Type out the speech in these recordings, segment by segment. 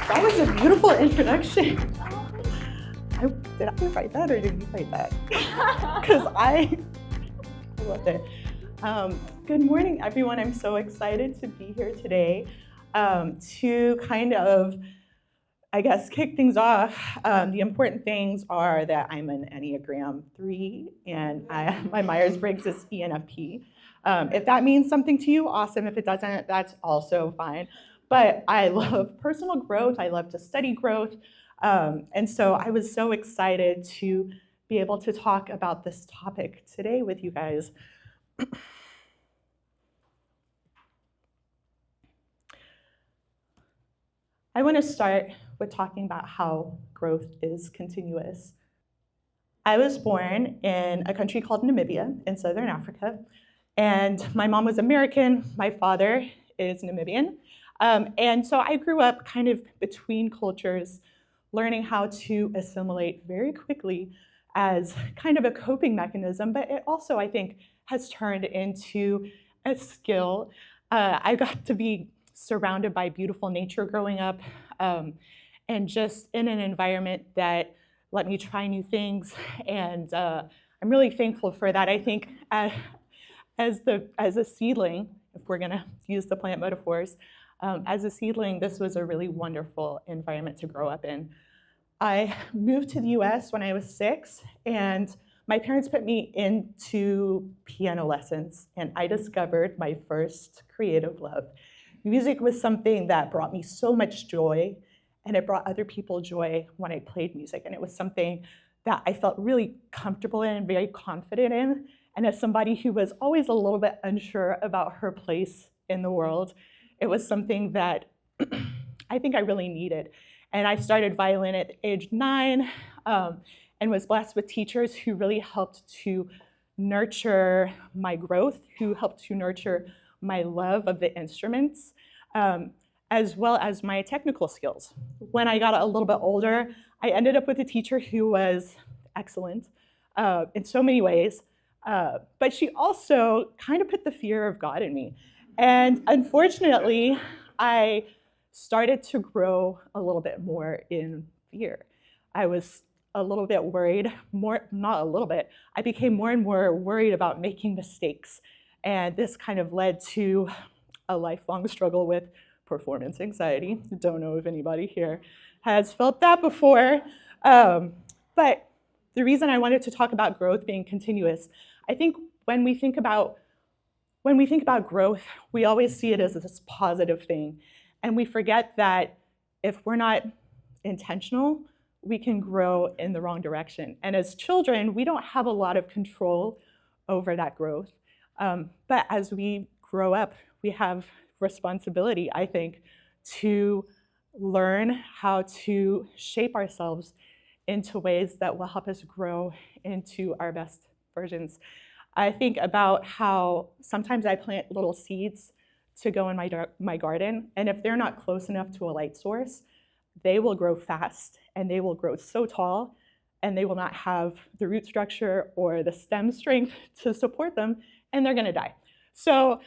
That was a beautiful introduction. Did I write that or did you write that? Because I loved it. Good morning, everyone. I'm so excited to be here today to kind of, I guess, kick things off. The important things are that I'm an Enneagram 3 and my Myers-Briggs is ENFP. If that means something to you, awesome. If it doesn't, that's also fine. But I love personal growth. I love to study growth. And so I was so excited to be able to talk about this topic today with you guys. I want to start with talking about how growth is continuous. I was born in a country called Namibia in Southern Africa, and my mom was American, my father is Namibian. And so I grew up kind of between cultures, learning how to assimilate very quickly as kind of a coping mechanism, but it also, I think, has turned into a skill. I got to be surrounded by beautiful nature growing up, and just in an environment that let me try new things, and I'm really thankful for that. I think as a seedling, if we're going to use the plant metaphors, as a seedling, this was a really wonderful environment to grow up in. I moved to the US when I was 6, and my parents put me into piano lessons, and I discovered my first creative love. Music was something that brought me so much joy, and it brought other people joy when I played music, and it was something that I felt really comfortable in, very confident in, and as somebody who was always a little bit unsure about her place in the world, it was something that I think I really needed. And I started violin at age 9, and was blessed with teachers who really helped to nurture my growth, who helped to nurture my love of the instruments, as well as my technical skills. When I got a little bit older, I ended up with a teacher who was excellent in so many ways, but she also kind of put the fear of God in me. And unfortunately, I started to grow a little bit more in fear. I was a little bit worried, not a little bit, I became more and more worried about making mistakes. And this kind of led to a lifelong struggle with performance anxiety. Don't know if anybody here has felt that before. But the reason I wanted to talk about growth being continuous, I think when we think about growth, we always see it as this positive thing. And we forget that if we're not intentional, we can grow in the wrong direction. And as children, we don't have a lot of control over that growth. But as we grow up, we have responsibility, I think, to learn how to shape ourselves into ways that will help us grow into our best versions. I think about how sometimes I plant little seeds to go in my garden, and if they're not close enough to a light source, they will grow fast, and they will grow so tall, and they will not have the root structure or the stem strength to support them, and they're gonna die. So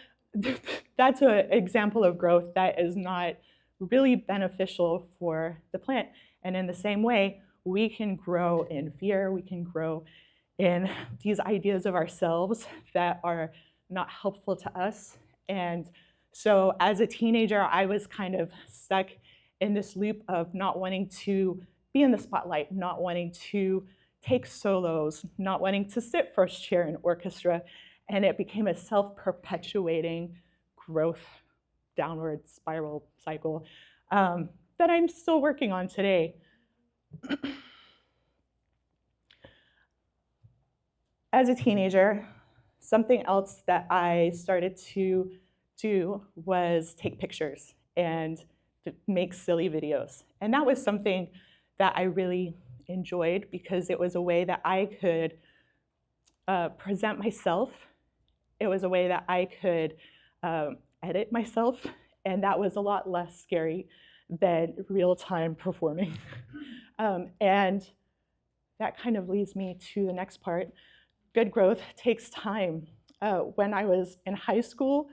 that's an example of growth that is not really beneficial for the plant. And in the same way, we can grow in fear, we can grow in these ideas of ourselves that are not helpful to us. And so as a teenager, I was kind of stuck in this loop of not wanting to be in the spotlight, not wanting to take solos, not wanting to sit first chair in orchestra. And it became a self-perpetuating growth downward spiral cycle that I'm still working on today. As a teenager, something else that I started to do was take pictures and make silly videos. And that was something that I really enjoyed because it was a way that I could present myself. It was a way that I could edit myself, and that was a lot less scary than real-time performing. And that kind of leads me to the next part. Good growth takes time. When I was in high school,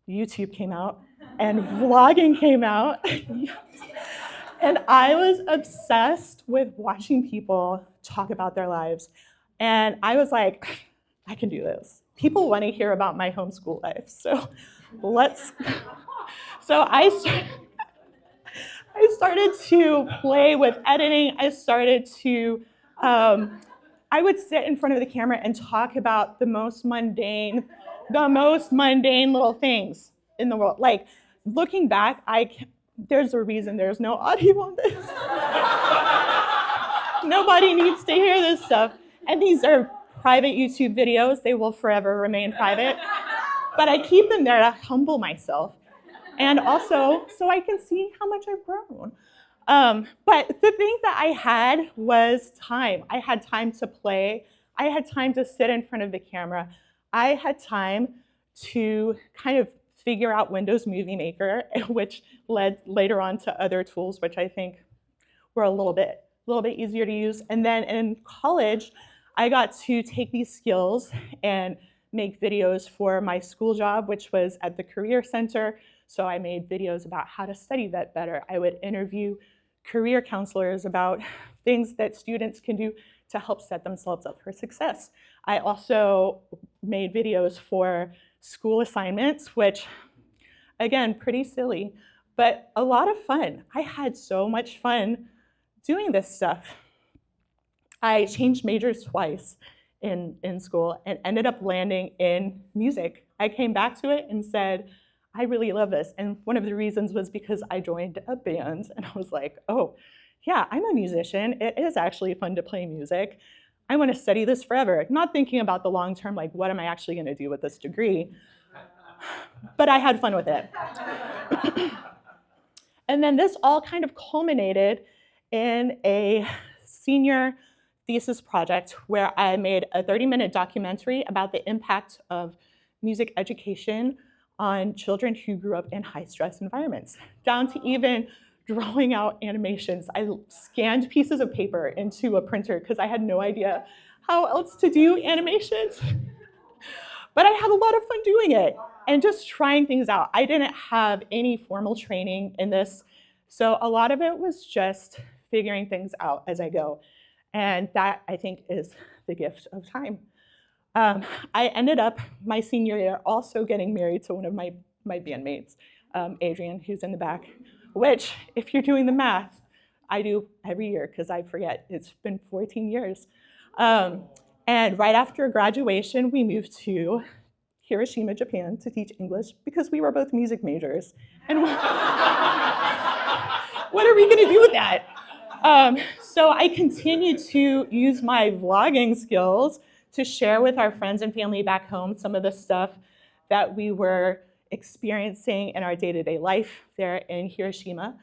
YouTube came out and vlogging came out. And I was obsessed with watching people talk about their lives. And I was like, I can do this. People want to hear about my homeschool life. So let's. So I started to play with editing. I started to, I would sit in front of the camera and talk about the most mundane little things in the world. Like, looking back, there's a reason there's no audio on this. Nobody needs to hear this stuff. And these are private YouTube videos. They will forever remain private. But I keep them there to humble myself. And also so I can see how much I've grown. But the thing that I had was time. I had time to play. I had time to sit in front of the camera. I had time to kind of figure out Windows Movie Maker, which led later on to other tools, which I think were a little bit easier to use. And then in college, I got to take these skills and make videos for my school job, which was at the Career Center. So I made videos about how to study that better. I would interview career counselors about things that students can do to help set themselves up for success. I also made videos for school assignments, which, again, pretty silly, but a lot of fun. I had so much fun doing this stuff. I changed majors twice in school and ended up landing in music. I came back to it and said, I really love this. And one of the reasons was because I joined a band and I was like, oh, yeah, I'm a musician. It is actually fun to play music. I want to study this forever. Not thinking about the long term, like, what am I actually going to do with this degree? But I had fun with it. And then this all kind of culminated in a senior thesis project where I made a 30-minute documentary about the impact of music education on children who grew up in high-stress environments, down to even drawing out animations. I scanned pieces of paper into a printer because I had no idea how else to do animations. But I had a lot of fun doing it and just trying things out. I didn't have any formal training in this, so a lot of it was just figuring things out as I go. And that, I think, is the gift of time. I ended up, my senior year, also getting married to one of my bandmates, Adrian, who's in the back, which, if you're doing the math, I do every year because I forget. It's been 14 years. And right after graduation, we moved to Hiroshima, Japan, to teach English because we were both music majors. And what are we going to do with that? So I continued to use my vlogging skills to share with our friends and family back home some of the stuff that we were experiencing in our day-to-day life there in Hiroshima.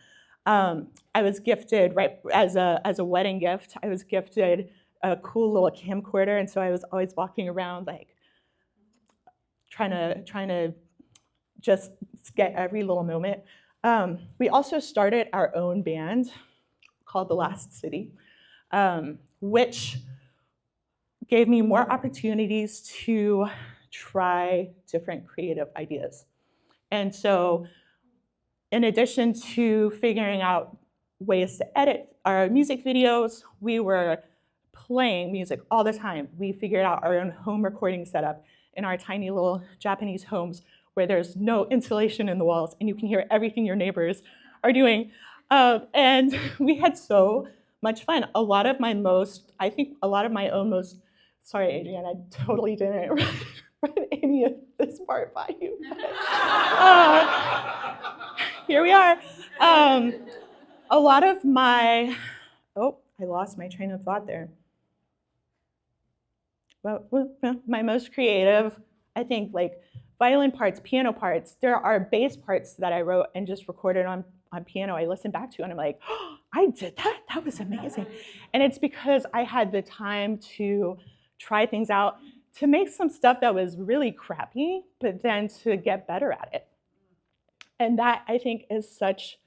I was gifted, right, as a wedding gift, I was gifted a cool little camcorder, and so I was always walking around like trying to just get every little moment. We also started our own band called The Last City, which gave me more opportunities to try different creative ideas. And so in addition to figuring out ways to edit our music videos, we were playing music all the time. We figured out our own home recording setup in our tiny little Japanese homes where there's no insulation in the walls and you can hear everything your neighbors are doing. And we had so much fun. A lot of my own most, sorry, Adrienne, I totally didn't write any of this part by you. Here we are. A lot of my, I lost my train of thought there. Well, my most creative, I think, like violin parts, piano parts. There are bass parts that I wrote and just recorded on piano. I listen back to and I'm like, oh, I did that? That was amazing. And it's because I had the time to try things out, to make some stuff that was really crappy, but then to get better at it. And that, I think, is such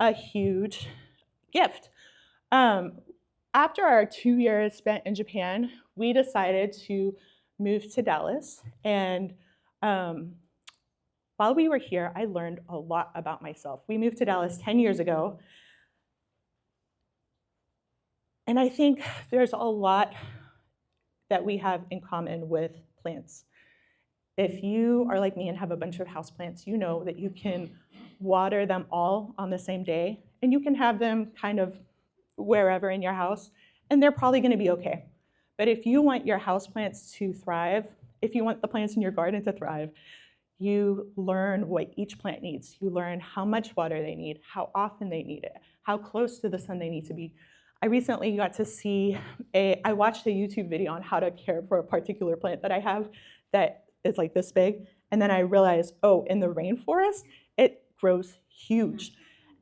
a huge gift. After our 2 years spent in Japan, we decided to move to Dallas. And while we were here, I learned a lot about myself. We moved to Dallas 10 years ago. And I think there's a lot that we have in common with plants. If you are like me and have a bunch of houseplants, you know that you can water them all on the same day, and you can have them kind of wherever in your house, and they're probably going to be okay. But if you want your houseplants to thrive, if you want the plants in your garden to thrive, you learn what each plant needs. You learn how much water they need, how often they need it, how close to the sun they need to be. I recently got to see I watched a YouTube video on how to care for a particular plant that I have that is like this big. And then I realized, oh, in the rainforest, it grows huge.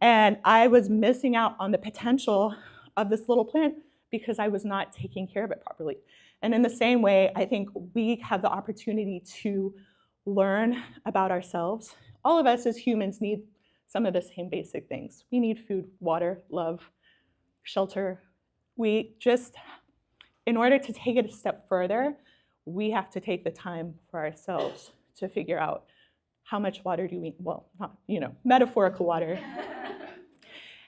And I was missing out on the potential of this little plant because I was not taking care of it properly. And in the same way, I think we have the opportunity to learn about ourselves. All of us as humans need some of the same basic things. We need food, water, love, shelter. We just, in order to take it a step further, we have to take the time for ourselves to figure out how much water do we need. Well, not, metaphorical water.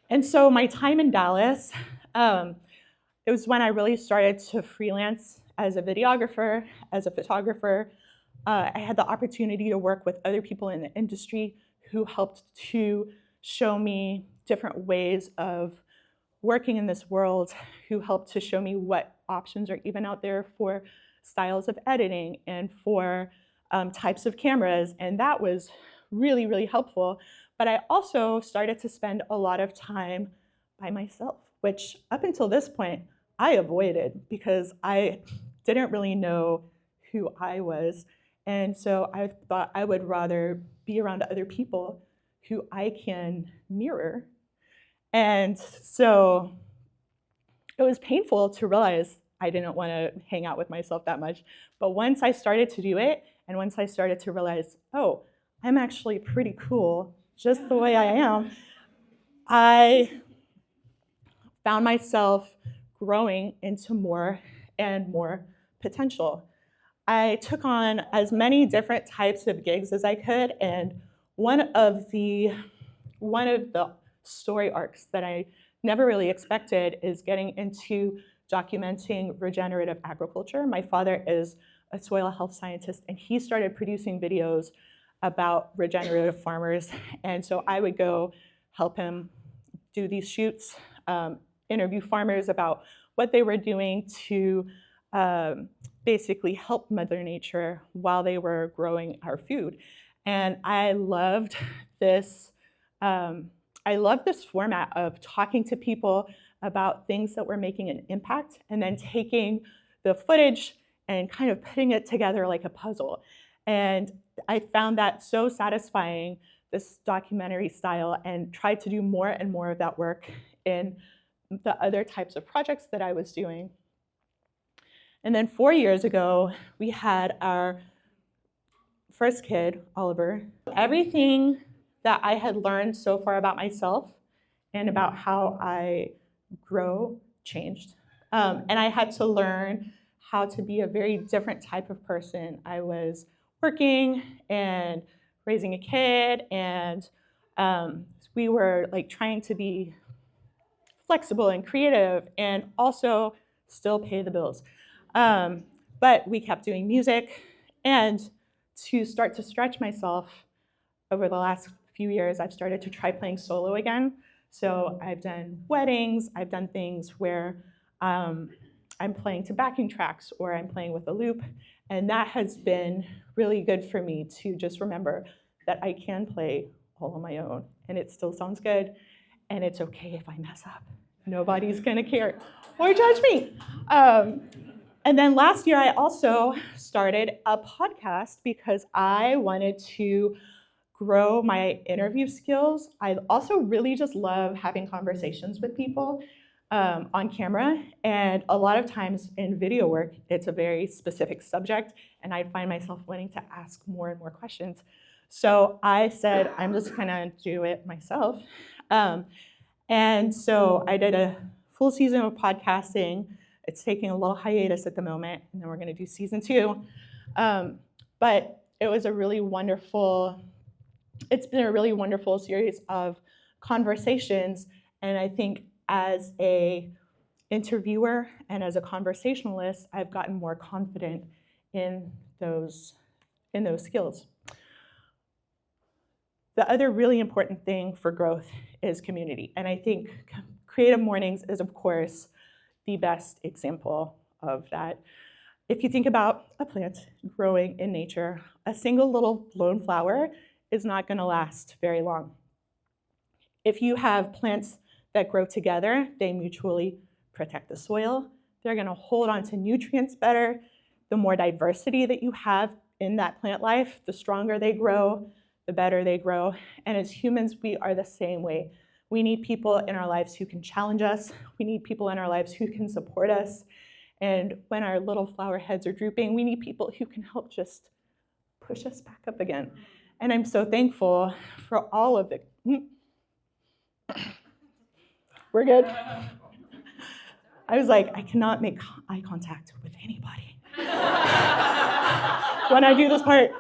And so my time in Dallas, it was when I really started to freelance as a videographer, as a photographer. I had the opportunity to work with other people in the industry who helped to show me different ways of working in this world, who helped to show me what options are even out there for styles of editing and for types of cameras. And that was really, really helpful. But I also started to spend a lot of time by myself, which up until this point, I avoided because I didn't really know who I was. And so I thought I would rather be around other people who I can mirror. And so it was painful to realize I didn't want to hang out with myself that much. But once I started to do it, and once I started to realize, oh, I'm actually pretty cool just the way I am, I found myself growing into more and more potential. I took on as many different types of gigs as I could, and one of the story arcs that I never really expected is getting into documenting regenerative agriculture. My father is a soil health scientist, and he started producing videos about regenerative farmers, and so I would go help him do these shoots, interview farmers about what they were doing to basically help Mother Nature while they were growing our food. And I loved this. I love this format of talking to people about things that were making an impact and then taking the footage and kind of putting it together like a puzzle. And I found that so satisfying, this documentary style, and tried to do more and more of that work in the other types of projects that I was doing. And then 4 years ago, we had our first kid, Oliver. Everything that I had learned so far about myself and about how I grow changed. And I had to learn how to be a very different type of person. I was working and raising a kid, and we were like trying to be flexible and creative and also still pay the bills. But we kept doing music, and to start to stretch myself over the last few years, I've started to try playing solo again. So I've done weddings, I've done things where I'm playing to backing tracks or I'm playing with a loop, and that has been really good for me to just remember that I can play all on my own, and it still sounds good, and it's okay if I mess up. Nobody's gonna care or judge me. And then last year, I also started a podcast because I wanted to grow my interview skills. I also really just love having conversations with people on camera. And a lot of times in video work, it's a very specific subject, and I find myself wanting to ask more and more questions. So I said, I'm just gonna do it myself. And so I did a full season of podcasting. It's taking a little hiatus at the moment, and then we're going to do season 2. But it was it's been a really wonderful series of conversations. And I think as a interviewer and as a conversationalist, I've gotten more confident in those skills. The other really important thing for growth is community. And I think Creative Mornings is, of course, the best example of that. If you think about a plant growing in nature, a single little lone flower is not going to last very long. If you have plants that grow together, they mutually protect the soil. They're going to hold on to nutrients better. The more diversity that you have in that plant life, the stronger they grow, the better they grow. And as humans, we are the same way. We need people in our lives who can challenge us. We need people in our lives who can support us. And when our little flower heads are drooping, we need people who can help just push us back up again. And I'm so thankful for all of it. We're good. I was like, I cannot make eye contact with anybody when I do this part.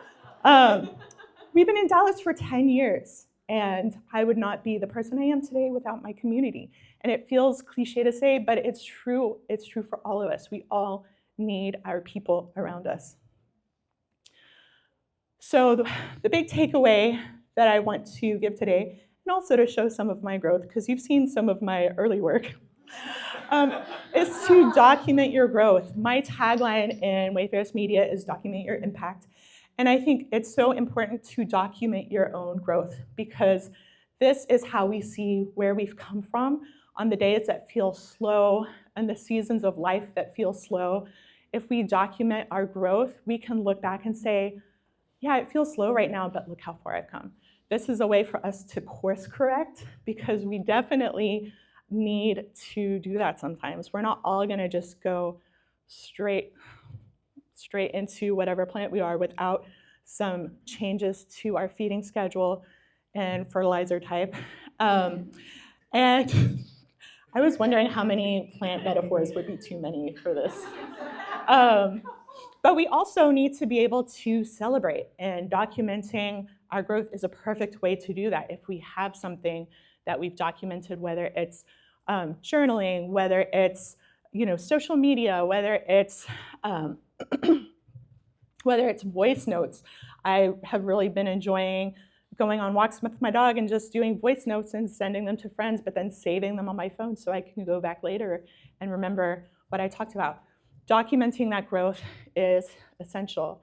We've been in Dallas for 10 years, and I would not be the person I am today without my community. And it feels cliche to say, but it's true. It's true for all of us. We all need our people around us. So the big takeaway that I want to give today, and also to show some of my growth, because you've seen some of my early work, is to document your growth. My tagline in Wayfarers Media is document your impact. And I think it's so important to document your own growth, because this is how we see where we've come from on the days that feel slow and the seasons of life that feel slow. If we document our growth, we can look back and say, yeah, it feels slow right now, but look how far I've come. This is a way for us to course correct, because we definitely need to do that sometimes. We're not all gonna just go straight into whatever plant we are without some changes to our feeding schedule and fertilizer type. And I was wondering how many plant metaphors would be too many for this. But we also need to be able to celebrate, and documenting our growth is a perfect way to do that. If we have something that we've documented, whether it's journaling, whether it's social media, whether it's voice notes. I have really been enjoying going on walks with my dog and just doing voice notes and sending them to friends, but then saving them on my phone so I can go back later and remember what I talked about. Documenting that growth is essential.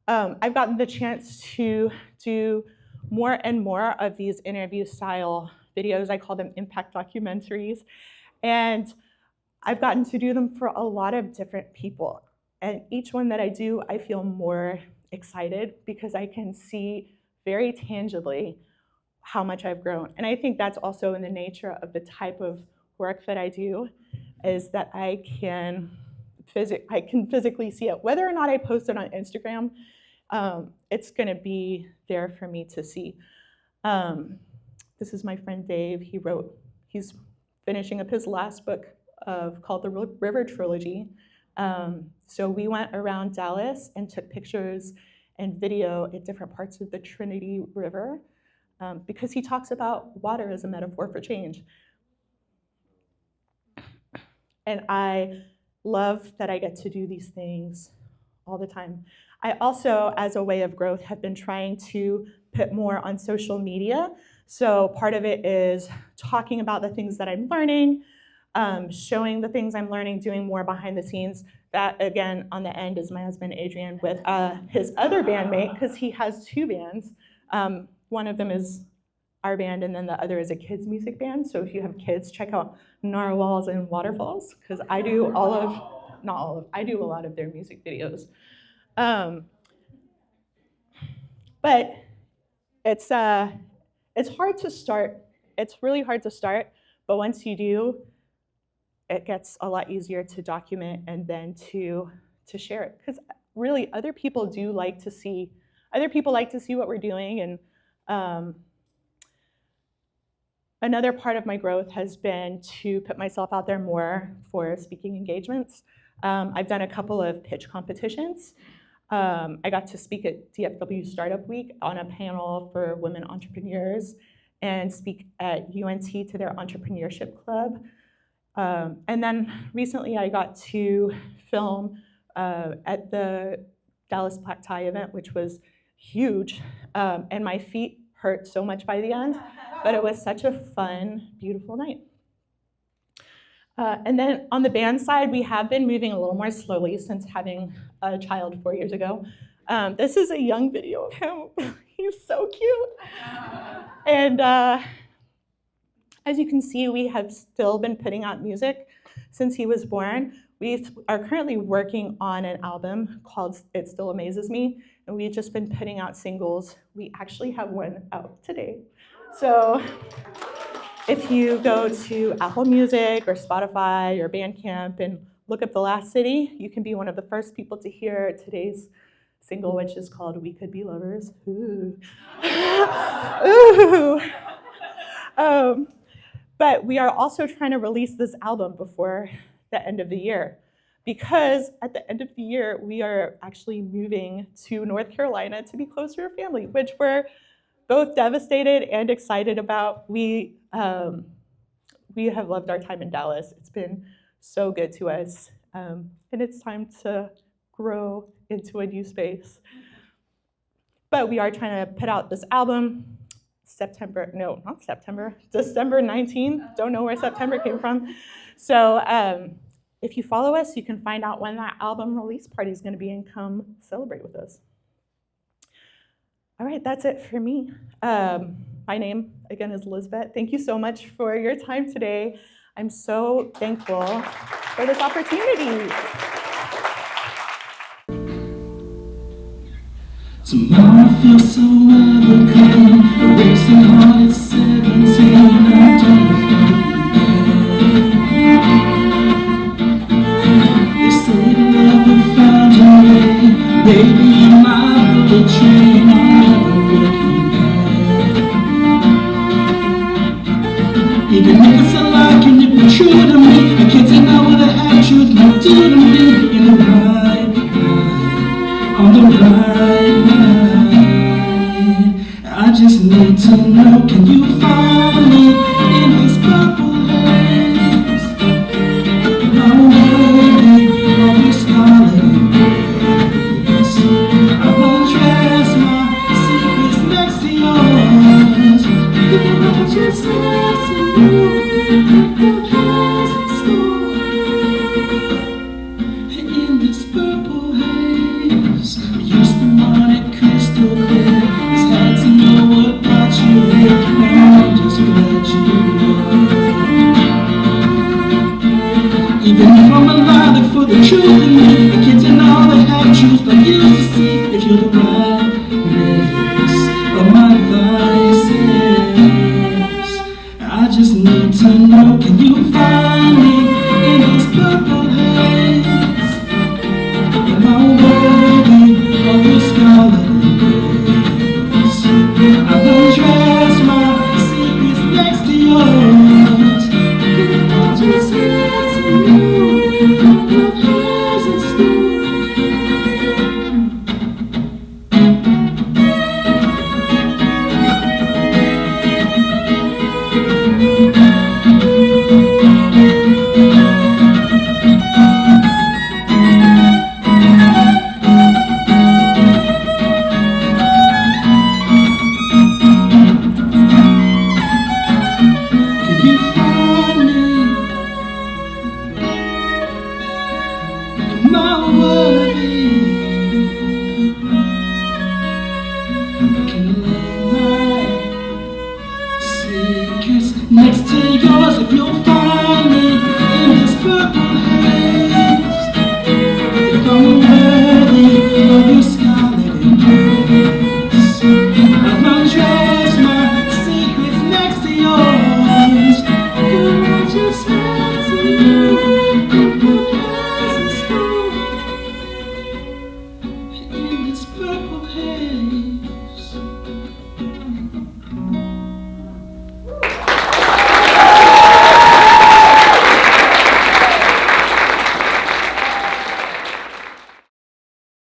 I've gotten the chance to do more and more of these interview style videos. I call them impact documentaries. And I've gotten to do them for a lot of different people. And each one that I do, I feel more excited because I can see very tangibly how much I've grown. And I think that's also in the nature of the type of work that I do, is that I can physically see it. Whether or not I post it on Instagram, it's gonna be there for me to see. This is my friend Dave. He's finishing up his last book called the River Trilogy. So we went around Dallas and took pictures and video at different parts of the Trinity River, because he talks about water as a metaphor for change. And I love that I get to do these things all the time. I also, as a way of growth, have been trying to put more on social media. So part of it is talking about the things that I'm learning, showing the things I'm learning, doing more behind the scenes. That, again, on the end is my husband, Adrian, with his other bandmate, because he has two bands. One of them is our band, and then the other is a kids' music band. So if you have kids, check out Narwhals and Waterfalls, because I do a lot of their music videos. But it's hard to start. It's really hard to start, but once you do, it gets a lot easier to document and then to share it. Because really, other people like to see what we're doing. And another part of my growth has been to put myself out there more for speaking engagements. I've done a couple of pitch competitions. I got to speak at DFW Startup Week on a panel for women entrepreneurs and speak at UNT to their entrepreneurship club. And then recently I got to film at the Dallas Black Tie event, which was huge. And my feet hurt so much by the end, but it was such a fun, beautiful night. And then on the band side, we have been moving a little more slowly since having a child 4 years ago. This is a young video of him. He's so cute. And as you can see, we have still been putting out music since he was born. We are currently working on an album called It Still Amazes Me, and we've just been putting out singles. We actually have one out today. So if you go to Apple Music or Spotify or Bandcamp and look up The Last City, you can be one of the first people to hear today's single, which is called We Could Be Lovers. Ooh. Ooh. But we are also trying to release this album before the end of the year, because at the end of the year, we are actually moving to North Carolina to be closer to our family, which we're both devastated and excited about. We have loved our time in Dallas. It's been so good to us, and it's time to grow into a new space. But we are trying to put out this album December 19th. Don't know where September came from. So if you follow us, you can find out when that album release party is going to be and come celebrate with us. All right, that's it for me. My name, again, is Lizbet. Thank you so much for your time today. I'm so thankful for this opportunity. Tomorrow feels so evergreen. A racing heart at 17. I don't know. They say love will find a way. Baby, you might bullet train. I'm never looking back. Even if it's a lie, can you be true to me? I can't deny what the half truth might do to me. In the right night, on the right night. I just need to know, can you find me in this purple haze? Am I worthy of your scarlet embrace? I've undressed my secrets next to yours. You know just as you the past in store. In this purple haze, I used to want it crystal clear. Just had to know what brought you here. Now I'm just glad you are. Even if I'm alive for the truth in me, I can't deny the half-truth I used to see. If you're the right place of my vices, I just need to know, can you find me in this purple haze? Am I worthy of your scarlet embrace? I've undressed my secrets next to yours. I just need to know what has in store. Can you find me? Am I worthy? I can lay my secrets next to yours if you'll find me in this purple haze. If I'm worthy of your scarlet embrace, I've undressed my secrets next to yours. Girl, I just had to know what has in store in this purple haze.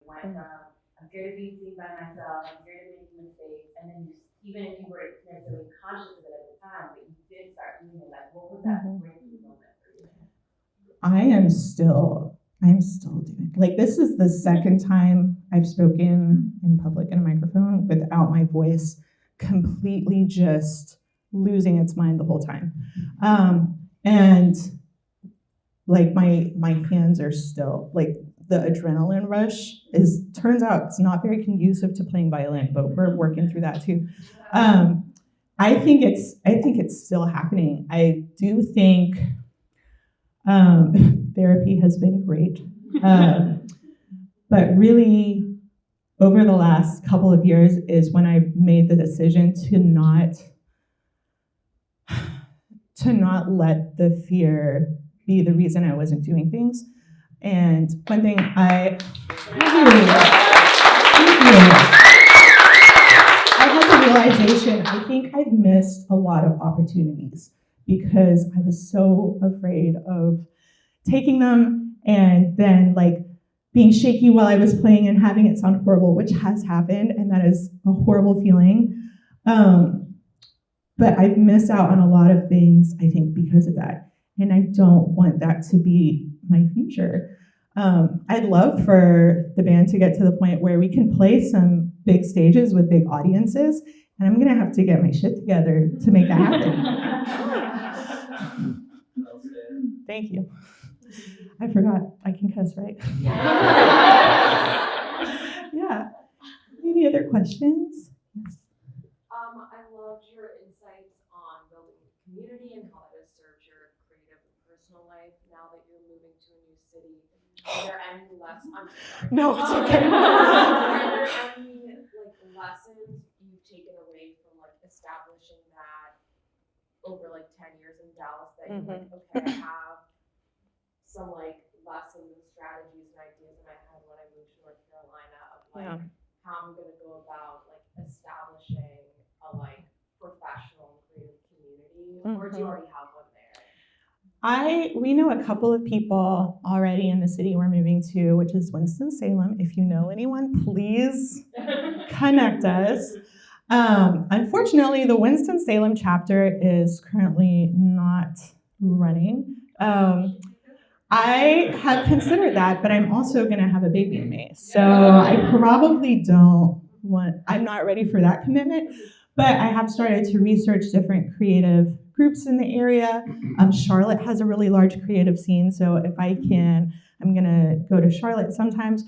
Went from I'm scared of being seen by myself, I'm scared of making mistakes, and then even if you weren't necessarily conscious of it at the time, but you did start doing it, like what was that breakthrough moment for you? I'm still doing, like, this is the second time I've spoken in public in a microphone without my voice completely just losing its mind the whole time. And like my hands are still, like, the adrenaline rush turns out it's not very conducive to playing violin, but we're working through that too. I think it's still happening. I do think therapy has been great. But really, over the last couple of years is when I made the decision to not let the fear be the reason I wasn't doing things. And one thing I had the realization, I think I've missed a lot of opportunities because I was so afraid of taking them and then, like, being shaky while I was playing and having it sound horrible, which has happened, and that is a horrible feeling. But I've missed out on a lot of things, I think, because of that. And I don't want that to be my future. I'd love for the band to get to the point where we can play some big stages with big audiences, and I'm gonna have to get my shit together to make that happen. Thank you. I forgot, I can cuss, right? Yeah. Any other questions? Yes. I loved your insights on building community and how that has served your creative and personal life. Now that you're moving to a new city, are there any lessons? I'm sorry. No, it's okay. Are there any lessons you've taken away from establishing that over 10 years in Dallas that you're okay, I have some lessons and strategies and ideas in my head when I moved to North Carolina of how I'm gonna go about establishing a professional and creative community, or do you already have one there? We know a couple of people already in the city we're moving to, which is Winston-Salem. If you know anyone, please connect us. Unfortunately, the Winston-Salem chapter is currently not running. I have considered that, but I'm also going to have a baby in May. So I probably I'm not ready for that commitment, but I have started to research different creative groups in the area. Charlotte has a really large creative scene, so if I can, I'm going to go to Charlotte sometimes.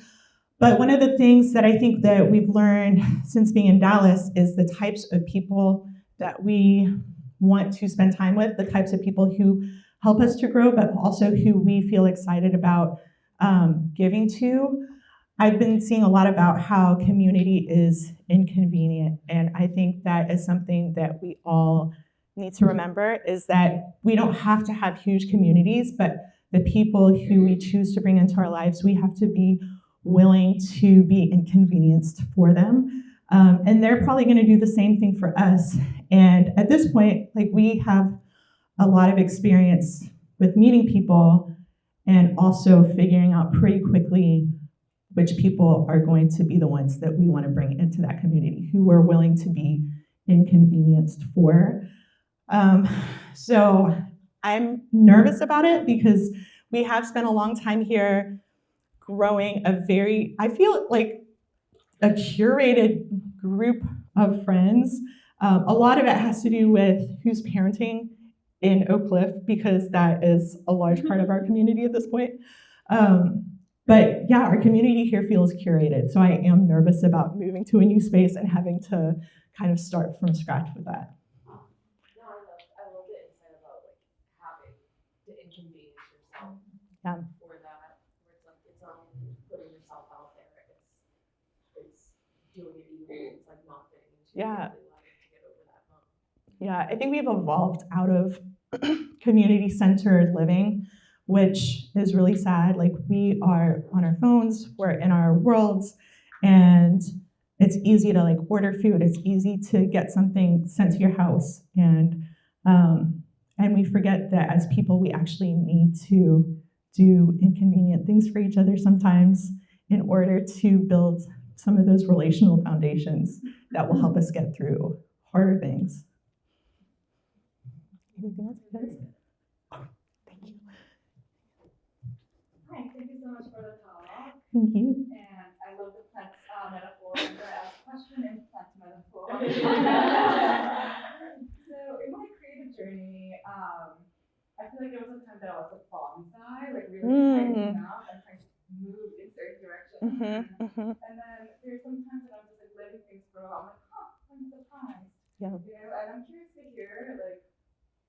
But one of the things that I think that we've learned since being in Dallas is the types of people that we want to spend time with, the types of people who help us to grow, but also who we feel excited about giving to. I've been seeing a lot about how community is inconvenient, and I think that is something that we all need to remember, is that we don't have to have huge communities, but the people who we choose to bring into our lives, we have to be willing to be inconvenienced for them. And they're probably gonna do the same thing for us. And at this point, we have a lot of experience with meeting people and also figuring out pretty quickly which people are going to be the ones that we want to bring into that community, who we're willing to be inconvenienced for. So I'm nervous about it because we have spent a long time here growing I feel like a curated group of friends. A lot of it has to do with who's parenting in Oak Cliff, because that is a large part of our community at this point. But yeah, our community here feels curated. So I am nervous about moving to a new space and having to kind of start from scratch with that. No, I love the insight about having to inconvenience yourself for that. Where it's not putting yourself out there. It's doing it even if it's not fitting into your daily life to get over that hump. Yeah, I think we've evolved out of community-centered living, which is really sad. We are on our phones, we're in our worlds, and it's easy to order food. It's easy to get something sent to your house, and we forget that as people, we actually need to do inconvenient things for each other sometimes in order to build some of those relational foundations that will help us get through harder things. Anything else, guys? Oh, thank you. Thank you. And I love the plant metaphor. I'm going to ask a question in plant metaphor. So in my creative journey, I feel like there was a time that I was like bonsai, like really tightening up and trying to move in certain directions. And then there's some times that I'm just like letting things grow. I'm like, I'm surprised. Yeah. You know, and I'm curious to hear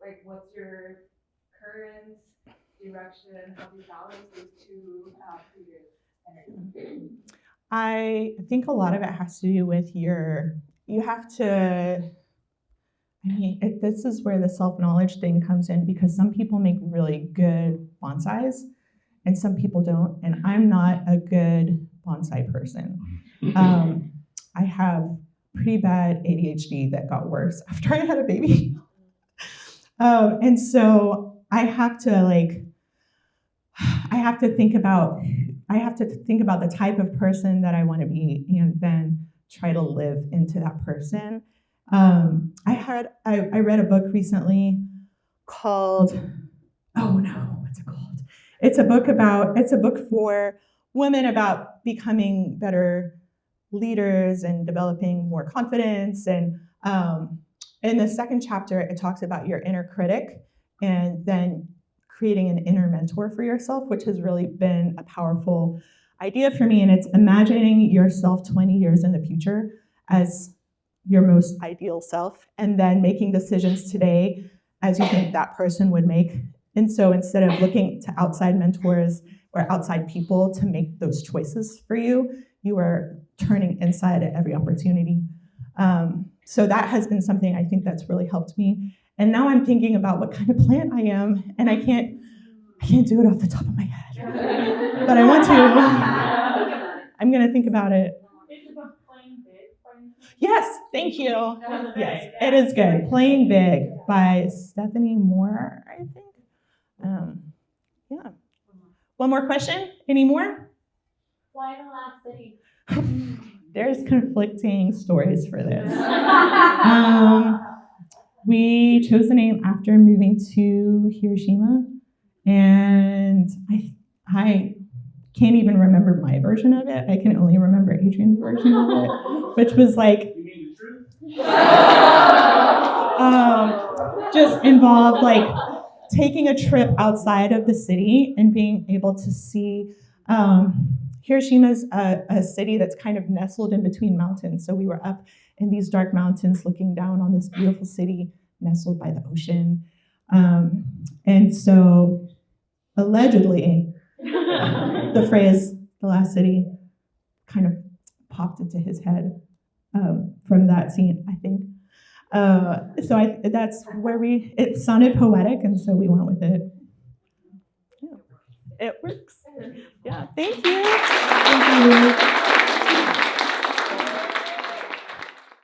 like what's your current direction? How do you balance those two creative energies? I think a lot of it has to do with you have to, this is where the self-knowledge thing comes in, because some people make really good bonsais and some people don't, and I'm not a good bonsai person. I have pretty bad ADHD that got worse after I had a baby. And so I have to think about the type of person that I want to be and then try to live into that person. I read a book recently called, what's it called? It's a book for women about becoming better leaders and developing more confidence. And in the second chapter, it talks about your inner critic and then creating an inner mentor for yourself, which has really been a powerful idea for me. And it's imagining yourself 20 years in the future as your most ideal self, and then making decisions today as you think that person would make. And so instead of looking to outside mentors or outside people to make those choices for you, you are turning inside at every opportunity. So that has been something I think that's really helped me. And now I'm thinking about what kind of plant I am, and I can't do it off the top of my head, but I want to. I'm gonna think about it. It's about playing big. Yes, thank you. Yes, it is good. Playing Big by Stephanie Moore, I think. Yeah. One more question? Any more? Why the last city? There's conflicting stories for this. We chose the name after moving to Hiroshima, and I can't even remember my version of it. I can only remember Adrian's version of it, which was like, You mean the truth? just involved like taking a trip outside of the city and being able to see. Hiroshima's a city that's kind of nestled in between mountains. So we were up in these dark mountains looking down on this beautiful city nestled by the ocean. And so allegedly, the phrase, the last city, kind of popped into his head from that scene, I think. So that's where it sounded poetic, and so we went with it. Yeah, it works. Yeah, thank you. Thank you.